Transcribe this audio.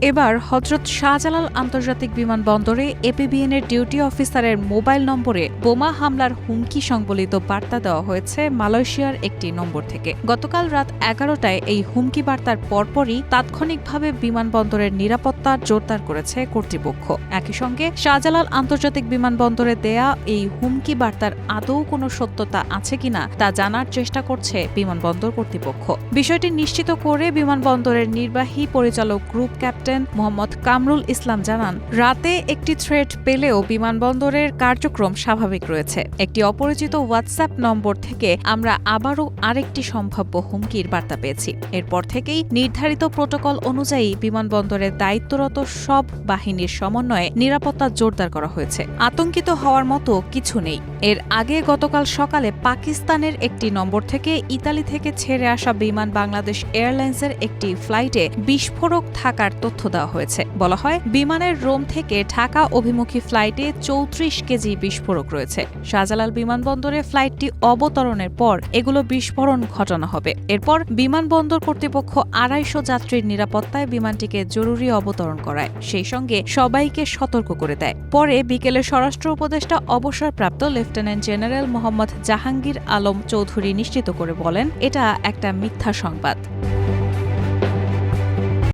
এবার হযরত শাহজালাল আন্তর্জাতিক বিমানবন্দরে এপিবিএনের ডিউটি অফিসারের মোবাইল নম্বরে বোমা হামলার হুমকি সংবলিত বার্তা দেওয়া হয়েছে মালয়েশিয়ার একটি নম্বর থেকে। গতকাল রাত 11টায় এই হুমকি বার্তার পরপরই তাৎক্ষণিকভাবে বিমানবন্দরের নিরাপত্তা জোরদার করেছে কর্তৃপক্ষ। একই সঙ্গে শাহজালাল আন্তর্জাতিক বিমানবন্দরে দেয়া এই হুমকি বার্তার আদৌ কোনো সত্যতা আছে কিনা তা জানার চেষ্টা করছে বিমানবন্দর কর্তৃপক্ষ। বিষয়টি নিশ্চিত করে বিমানবন্দরের নির্বাহী পরিচালক গ্রুপ ক্যাপ্টেন মোহাম্মদ কামরুল ইসলাম জানান, রাতে একটি থ্রেট পেলেও বিমানবন্দরের কার্যক্রম স্বাভাবিক রয়েছে। একটি অপরিচিত হোয়াটসঅ্যাপ নম্বর থেকে আমরা আবারও আরেকটি সম্ভাব্য হুমকির বার্তা পেয়েছি। এরপর থেকেই নির্ধারিত প্রোটোকল অনুযায়ী বিমানবন্দরে দায়িত্বরত সব বাহিনীর সমন্বয়ে নিরাপত্তা জোরদার করা হয়েছে। আতঙ্কিত হওয়ার মতো কিছু নেই। এর আগে গতকাল সকালে পাকিস্তানের একটি নম্বর থেকে ইতালি থেকে ছেড়ে আসা বিমান বাংলাদেশ এয়ারলাইন্সের একটি ফ্লাইটে বিস্ফোরক থাকার তথ্য দেওয়া হয়েছে। বলা হয়, বিমানের রোম থেকে ঢাকা অভিমুখী ফ্লাইটে 34 কেজি বিস্ফোরক রয়েছে। শাহজালাল বিমানবন্দরে ফ্লাইটটি অবতরণের পর এগুলো বিস্ফোরণ ঘটানো হবে। এরপর বিমানবন্দর কর্তৃপক্ষ 250 যাত্রীর নিরাপত্তায় বিমানটিকে জরুরি অবতরণ করায়, সেই সঙ্গে সবাইকে সতর্ক করে দেয়। পরে বিকেলে স্বরাষ্ট্র উপদেষ্টা অবসরপ্রাপ্ত লেফটেন্যান্ট জেনারেল মোহাম্মদ জাহাঙ্গীর আলম চৌধুরী নিশ্চিত করে বলেন, এটা একটা মিথ্যা সংবাদ।